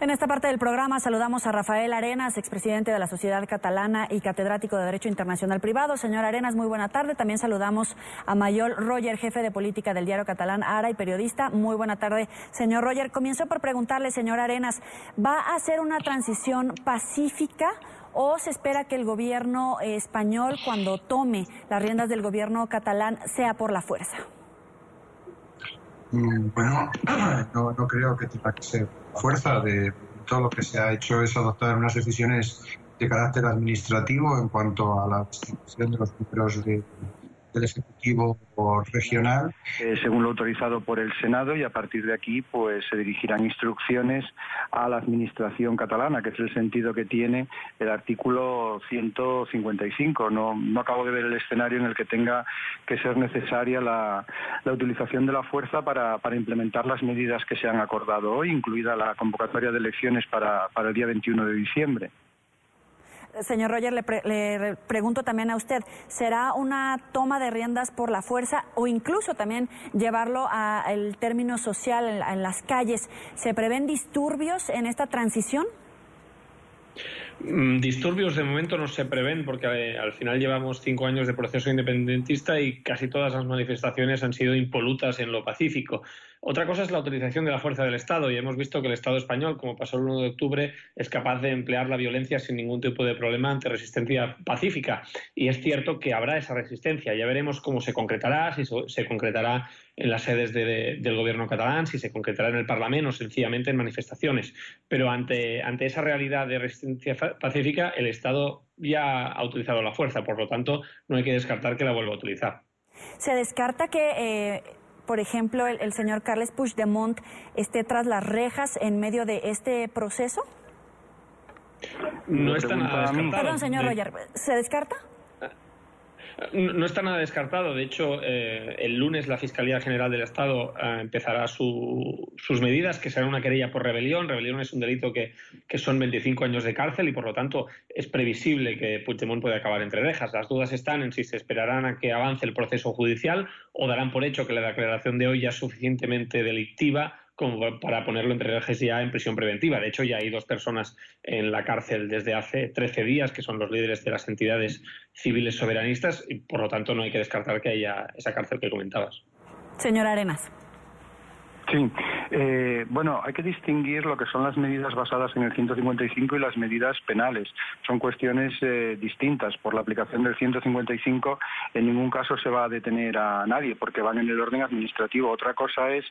En esta parte del programa saludamos a Rafael Arenas, expresidente de la Sociedad Catalana y catedrático de Derecho Internacional Privado. Señor Arenas, muy buena tarde. También saludamos a Mayol Roger, jefe de política del diario catalán Ara y periodista. Muy buena tarde, señor Roger. Comienzo por preguntarle, señor Arenas, ¿va a ser una transición pacífica o se espera que el gobierno español, cuando tome las riendas del gobierno catalán, sea por la fuerza? Bueno, no creo que tenga que ser fuerza. De todo lo que se ha hecho es adoptar unas decisiones de carácter administrativo en cuanto a la distribución de los números del Ejecutivo regional, según lo autorizado por el Senado, y a partir de aquí pues se dirigirán instrucciones a la Administración catalana, que es el sentido que tiene el artículo 155. No acabo de ver el escenario en el que tenga que ser necesaria la utilización de la fuerza para implementar las medidas que se han acordado hoy, incluida la convocatoria de elecciones para el día 21 de diciembre. Señor Roger, le pregunto también a usted, ¿será una toma de riendas por la fuerza o incluso también llevarlo al término social en las calles? ¿Se prevén disturbios en esta transición? Disturbios de momento no se prevén porque al final llevamos 5 años de proceso independentista y casi todas las manifestaciones han sido impolutas en lo pacífico. Otra cosa es la utilización de la fuerza del Estado, y hemos visto que el Estado español, como pasó el 1 de octubre, es capaz de emplear la violencia sin ningún tipo de problema ante resistencia pacífica. Y es cierto que habrá esa resistencia. Ya veremos cómo se concretará, si se concretará en las sedes del gobierno catalán, si se concretará en el Parlamento o sencillamente en manifestaciones. Pero ante esa realidad de resistencia pacífica, el Estado ya ha utilizado la fuerza, por lo tanto no hay que descartar que la vuelva a utilizar. ¿Se descarta que, por ejemplo, el señor Carles Puigdemont esté tras las rejas en medio de este proceso? No está nada descartado. Perdón, señor Roger, ¿se descarta? No está nada descartado. De hecho, el lunes la Fiscalía General del Estado empezará sus medidas, que será una querella por rebelión. Rebelión es un delito que son 25 años de cárcel y, por lo tanto, es previsible que Puigdemont pueda acabar entre rejas. Las dudas están en si se esperarán a que avance el proceso judicial o darán por hecho que la declaración de hoy ya es suficientemente delictiva como para ponerlo entre rejas ya en prisión preventiva. De hecho, ya hay 2 personas en la cárcel desde hace 13 días, que son los líderes de las entidades civiles soberanistas, y por lo tanto no hay que descartar que haya esa cárcel que comentabas. Señor Arenas. Sí, bueno, hay que distinguir lo que son las medidas basadas en el 155 y las medidas penales. Son cuestiones distintas. Por la aplicación del 155 en ningún caso se va a detener a nadie porque van en el orden administrativo. Otra cosa es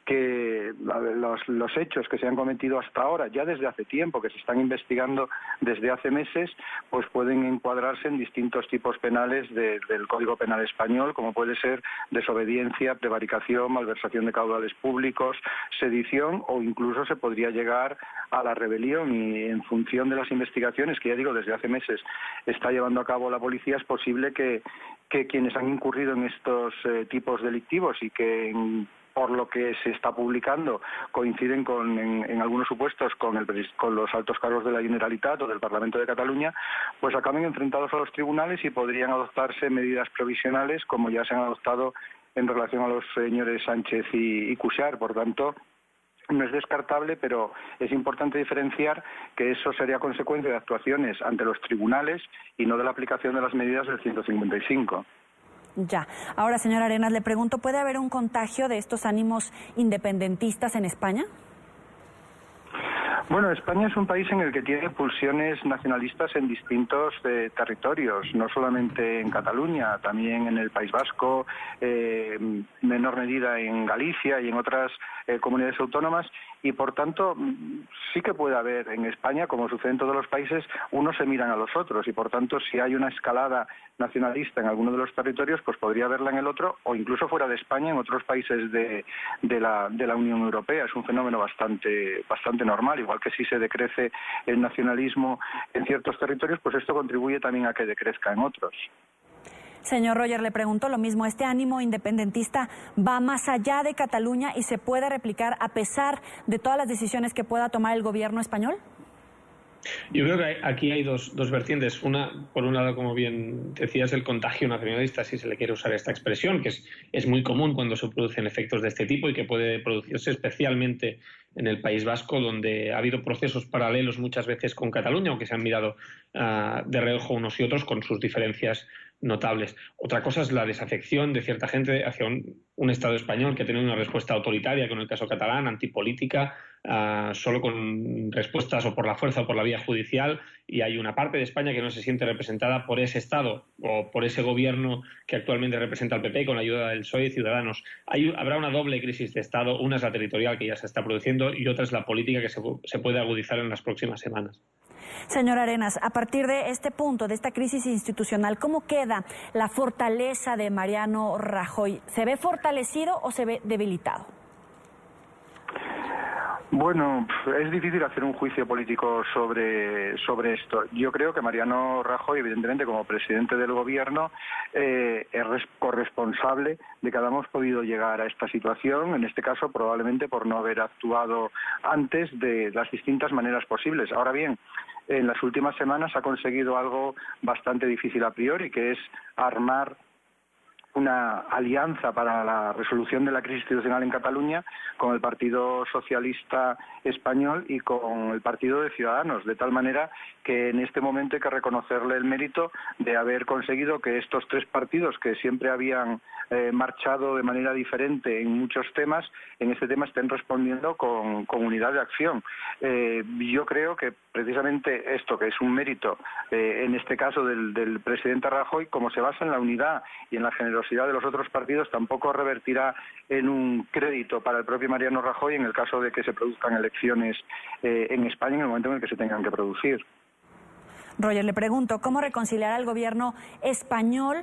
que los hechos que se han cometido hasta ahora, ya desde hace tiempo, que se están investigando desde hace meses, pues pueden encuadrarse en distintos tipos penales del Código Penal español, como puede ser desobediencia, prevaricación, malversación de caudales públicos, sedición, o incluso se podría llegar a la rebelión. Y en función de las investigaciones que, ya digo, desde hace meses está llevando a cabo la policía, es posible que quienes han incurrido en estos tipos delictivos y que por lo que se está publicando coinciden en algunos supuestos con los altos cargos de la Generalitat o del Parlamento de Cataluña, pues acaben enfrentados a los tribunales y podrían adoptarse medidas provisionales como ya se han adoptado en relación a los señores Sánchez y Cuixart. Por tanto, no es descartable, pero es importante diferenciar que eso sería consecuencia de actuaciones ante los tribunales y no de la aplicación de las medidas del 155. Ya. Ahora, señor Arenas, le pregunto, ¿puede haber un contagio de estos ánimos independentistas en España? Bueno, España es un país en el que tiene pulsiones nacionalistas en distintos territorios, no solamente en Cataluña, también en el País Vasco, en menor medida en Galicia y en otras comunidades autónomas, y por tanto sí que puede haber en España, como sucede en todos los países, unos se miran a los otros, y por tanto si hay una escalada nacionalista en alguno de los territorios, pues podría haberla en el otro, o incluso fuera de España, en otros países de la Unión Europea. Es un fenómeno bastante normal, igual que si se decrece el nacionalismo en ciertos territorios, pues esto contribuye también a que decrezca en otros. Señor Roger, le pregunto lo mismo. ¿Este ánimo independentista va más allá de Cataluña y se puede replicar a pesar de todas las decisiones que pueda tomar el gobierno español? Yo creo que aquí hay dos vertientes. Una, por un lado, como bien decías, el contagio nacionalista, si se le quiere usar esta expresión, que es muy común cuando se producen efectos de este tipo y que puede producirse especialmente en el País Vasco, donde ha habido procesos paralelos muchas veces con Cataluña, aunque se han mirado de reojo unos y otros con sus diferencias notables. Otra cosa es la desafección de cierta gente hacia un Estado español que tiene una respuesta autoritaria, con el caso catalán, antipolítica, solo con respuestas o por la fuerza o por la vía judicial, y hay una parte de España que no se siente representada por ese Estado o por ese gobierno que actualmente representa al PP con la ayuda del PSOE y Ciudadanos. Habrá una doble crisis de Estado, una es la territorial que ya se está produciendo y otra es la política que se puede agudizar en las próximas semanas. Señor Arenas, a partir de este punto, de esta crisis institucional, ¿cómo queda la fortaleza de Mariano Rajoy? ¿Se ve fortalecido o se ve debilitado? Bueno, es difícil hacer un juicio político sobre esto. Yo creo que Mariano Rajoy, evidentemente, como presidente del gobierno, es corresponsable de que hayamos podido llegar a esta situación, en este caso probablemente por no haber actuado antes de las distintas maneras posibles. Ahora bien, en las últimas semanas ha conseguido algo bastante difícil a priori, que es armar una alianza para la resolución de la crisis institucional en Cataluña con el Partido Socialista Español y con el Partido de Ciudadanos, de tal manera que en este momento hay que reconocerle el mérito de haber conseguido que estos tres partidos que siempre habían marchado de manera diferente en muchos temas, en este tema estén respondiendo con unidad de acción. Yo creo que precisamente esto, que es un mérito, en este caso del presidente Rajoy, como se basa en la unidad y en la generosidad de los otros partidos, tampoco revertirá en un crédito para el propio Mariano Rajoy en el caso de que se produzcan elecciones en España en el momento en el que se tengan que producir. Roger, le pregunto, ¿cómo reconciliar al gobierno español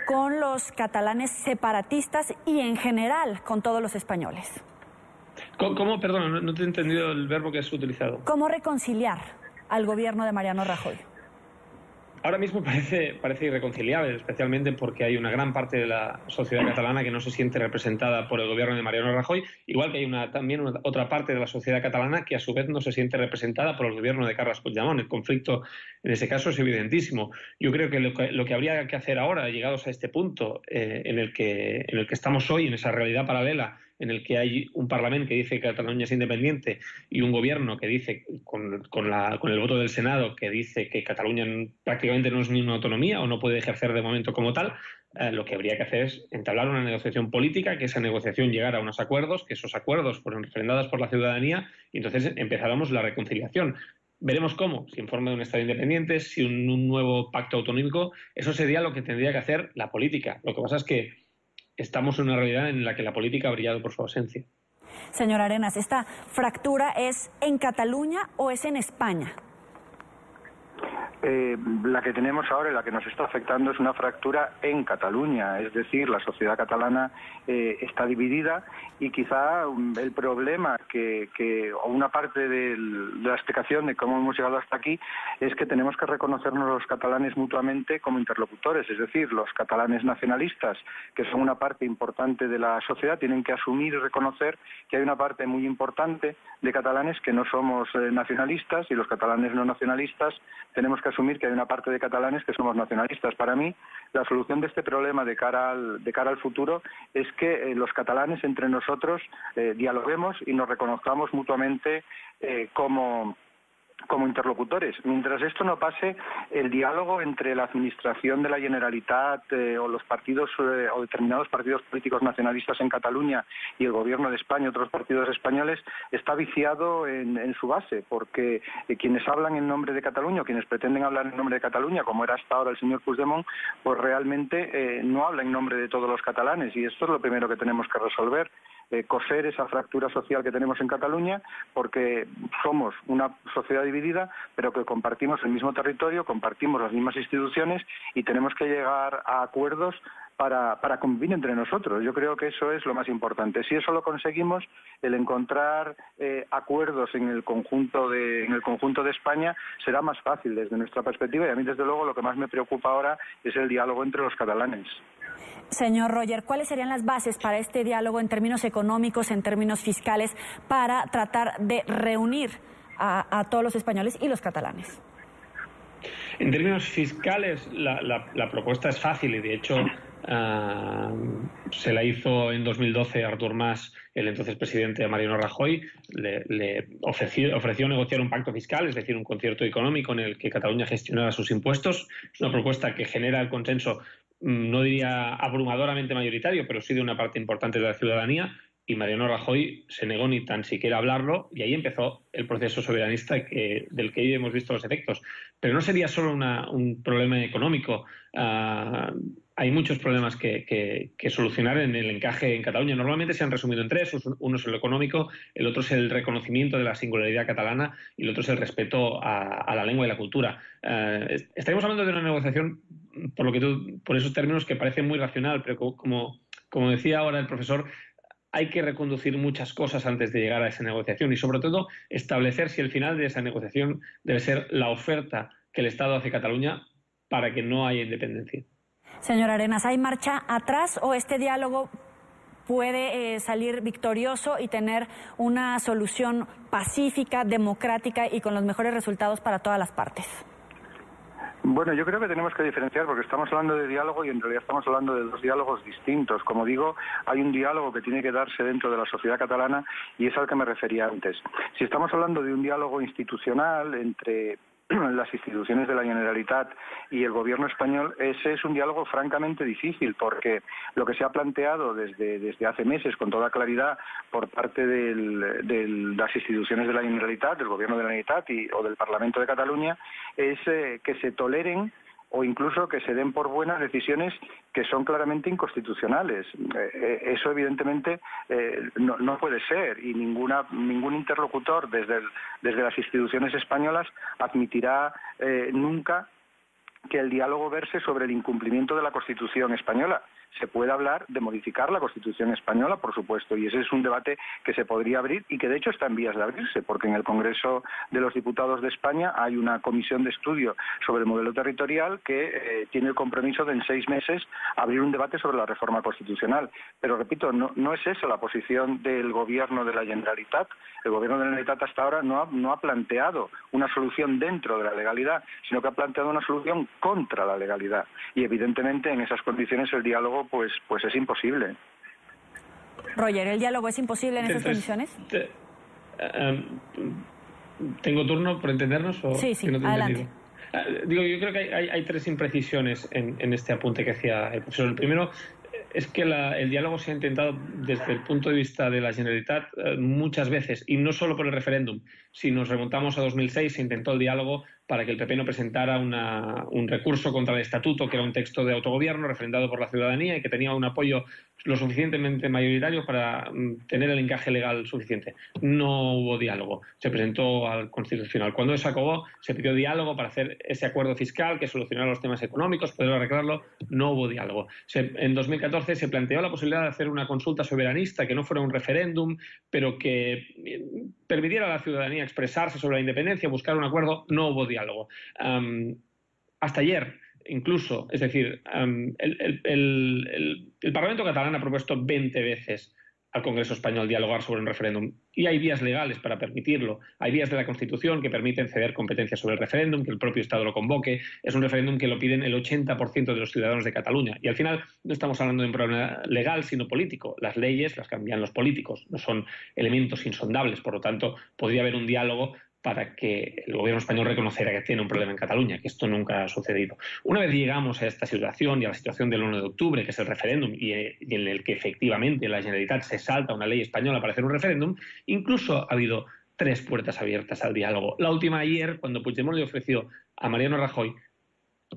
con los catalanes separatistas y en general con todos los españoles? ¿Cómo? Perdón, no te he entendido el verbo que has utilizado. ¿Cómo reconciliar al gobierno de Mariano Rajoy? Ahora mismo parece irreconciliable, especialmente porque hay una gran parte de la sociedad catalana que no se siente representada por el gobierno de Mariano Rajoy, igual que hay también otra parte de la sociedad catalana que a su vez no se siente representada por el gobierno de Carles Puigdemont. El conflicto en ese caso es evidentísimo. Yo creo que lo que habría que hacer ahora, llegados a este punto en el que estamos hoy, en esa realidad paralela, en el que hay un Parlamento que dice que Cataluña es independiente y un gobierno que dice, con el voto del Senado, que dice que Cataluña prácticamente no es ni una autonomía o no puede ejercer de momento como tal, lo que habría que hacer es entablar una negociación política, que esa negociación llegara a unos acuerdos, que esos acuerdos fueran refrendados por la ciudadanía y entonces empezáramos la reconciliación. Veremos cómo, si en forma de un Estado independiente, si un nuevo pacto autonómico, eso sería lo que tendría que hacer la política. Lo que pasa es que estamos en una realidad en la que la política ha brillado por su ausencia. Señor Arenas, ¿esta fractura es en Cataluña o es en España? La que tenemos ahora y la que nos está afectando es una fractura en Cataluña, es decir, la sociedad catalana está dividida y quizá el problema o una parte de la explicación de cómo hemos llegado hasta aquí es que tenemos que reconocernos los catalanes mutuamente como interlocutores, es decir, los catalanes nacionalistas, que son una parte importante de la sociedad, tienen que asumir y reconocer que hay una parte muy importante de catalanes que no somos nacionalistas y los catalanes no nacionalistas tenemos que asumir que hay una parte de catalanes que somos nacionalistas. Para mí, la solución de este problema de cara al futuro es que los catalanes entre nosotros dialoguemos y nos reconozcamos mutuamente como interlocutores. Mientras esto no pase, el diálogo entre la administración de la Generalitat o los partidos o determinados partidos políticos nacionalistas en Cataluña y el gobierno de España, otros partidos españoles, está viciado en su base, porque quienes hablan en nombre de Cataluña o quienes pretenden hablar en nombre de Cataluña, como era hasta ahora el señor Puigdemont, pues realmente no habla en nombre de todos los catalanes y esto es lo primero que tenemos que resolver. Coser esa fractura social que tenemos en Cataluña, porque somos una sociedad dividida, pero que compartimos el mismo territorio, compartimos las mismas instituciones y tenemos que llegar a acuerdos para convivir entre nosotros. Yo creo que eso es lo más importante. Si eso lo conseguimos, el encontrar acuerdos en el conjunto de España será más fácil desde nuestra perspectiva y a mí, desde luego, lo que más me preocupa ahora es el diálogo entre los catalanes. Señor Roger, ¿cuáles serían las bases para este diálogo en términos económicos, en términos fiscales, para tratar de reunir a todos los españoles y los catalanes. En términos fiscales, la propuesta es fácil y, de hecho, se la hizo en 2012 Artur Mas, el entonces presidente Mariano Rajoy. Le ofreció negociar un pacto fiscal, es decir, un concierto económico en el que Cataluña gestionara sus impuestos. Es una propuesta que genera el consenso, no diría abrumadoramente mayoritario, pero sí de una parte importante de la ciudadanía. Y Mariano Rajoy se negó ni tan siquiera a hablarlo, y ahí empezó el proceso soberanista del que hoy hemos visto los efectos. Pero no sería solo un problema económico. Hay muchos problemas que solucionar en el encaje en Cataluña. Normalmente se han resumido en tres. Uno es lo económico, el otro es el reconocimiento de la singularidad catalana y el otro es el respeto a la lengua y la cultura. Estaríamos hablando de una negociación, por esos términos, que parece muy racional, pero como decía ahora el profesor, hay que reconducir muchas cosas antes de llegar a esa negociación y, sobre todo, establecer si el final de esa negociación debe ser la oferta que el Estado hace a Cataluña para que no haya independencia. Señor Arenas, ¿hay marcha atrás o este diálogo puede salir victorioso y tener una solución pacífica, democrática y con los mejores resultados para todas las partes? Bueno, yo creo que tenemos que diferenciar, porque estamos hablando de diálogo y en realidad estamos hablando de dos diálogos distintos. Como digo, hay un diálogo que tiene que darse dentro de la sociedad catalana y es al que me refería antes. Si estamos hablando de un diálogo institucional entre las instituciones de la Generalitat y el gobierno español, ese es un diálogo francamente difícil, porque lo que se ha planteado desde hace meses con toda claridad por parte de las instituciones de la Generalitat, del gobierno de la Generalitat o del Parlamento de Cataluña, es que se toleren o incluso que se den por buenas decisiones que son claramente inconstitucionales. Eso evidentemente no puede ser, y ningún interlocutor desde las instituciones españolas admitirá nunca que el diálogo verse sobre el incumplimiento de la Constitución española. Se puede hablar de modificar la Constitución española, por supuesto, y ese es un debate que se podría abrir y que de hecho está en vías de abrirse, porque en el Congreso de los Diputados de España hay una comisión de estudio sobre el modelo territorial que tiene el compromiso de en 6 meses abrir un debate sobre la reforma constitucional. Pero repito, no es esa la posición del Gobierno de la Generalitat. El Gobierno de la Generalitat hasta ahora no ha planteado una solución dentro de la legalidad, sino que ha planteado una solución contra la legalidad. Y evidentemente en esas condiciones el diálogo pues es imposible. Roger, ¿el diálogo es imposible en esas condiciones? ¿Tengo turno por entendernos? ¿O sí, no adelante. Yo creo que hay 3 imprecisiones en este apunte que hacía el profesor. El primero es que el diálogo se ha intentado desde el punto de vista de la Generalitat muchas veces, y no solo por el referéndum. Si nos remontamos a 2006, se intentó el diálogo para que el PP no presentara un recurso contra el Estatuto, que era un texto de autogobierno refrendado por la ciudadanía y que tenía un apoyo lo suficientemente mayoritario para tener el encaje legal suficiente. No hubo diálogo. Se presentó al Constitucional. Cuando eso acabó, se pidió diálogo para hacer ese acuerdo fiscal que solucionara los temas económicos, poder arreglarlo. No hubo diálogo. En 2014 se planteó la posibilidad de hacer una consulta soberanista que no fuera un referéndum, pero que permitiera a la ciudadanía expresarse sobre la independencia, buscar un acuerdo. No hubo diálogo. Hasta ayer, incluso, es decir, el Parlamento catalán ha propuesto 20 veces al Congreso español dialogar sobre un referéndum, y hay vías legales para permitirlo. Hay vías de la Constitución que permiten ceder competencias sobre el referéndum, que el propio Estado lo convoque. Es un referéndum que lo piden el 80% de los ciudadanos de Cataluña. Y al final no estamos hablando de un problema legal, sino político. Las leyes las cambian los políticos, no son elementos insondables. Por lo tanto, podría haber un diálogo para que el gobierno español reconociera que tiene un problema en Cataluña, que esto nunca ha sucedido. Una vez llegamos a esta situación y a la situación del 1 de octubre, que es el referéndum, y en el que efectivamente la Generalitat se salta una ley española para hacer un referéndum, incluso ha habido 3 puertas abiertas al diálogo. La última ayer, cuando Puigdemont le ofreció a Mariano Rajoy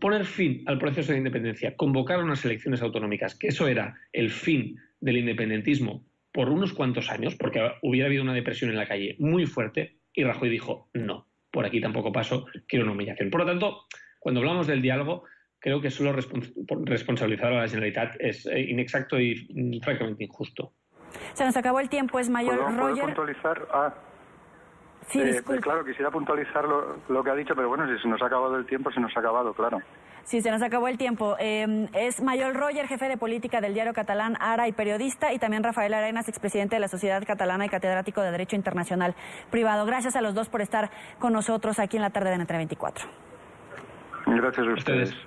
poner fin al proceso de independencia, convocar unas elecciones autonómicas, que eso era el fin del independentismo por unos cuantos años, porque hubiera habido una depresión en la calle muy fuerte, y Rajoy dijo, no, por aquí tampoco paso, quiero una humillación. Por lo tanto, cuando hablamos del diálogo, creo que solo responsabilizar a la Generalitat es inexacto y francamente injusto. Se nos acabó el tiempo, es mayor. ¿Puedo puntualizar? Sí, disculpe. Claro, quisiera puntualizar lo que ha dicho, pero bueno, si se nos ha acabado el tiempo, se nos ha acabado, claro. Sí, se nos acabó el tiempo. Es Mayol Roger, jefe de política del diario catalán Ara y periodista, y también Rafael Arenas, expresidente de la Sociedad Catalana y catedrático de Derecho Internacional Privado. Gracias a los dos por estar con nosotros aquí en la tarde de Entre 24. Gracias a ustedes.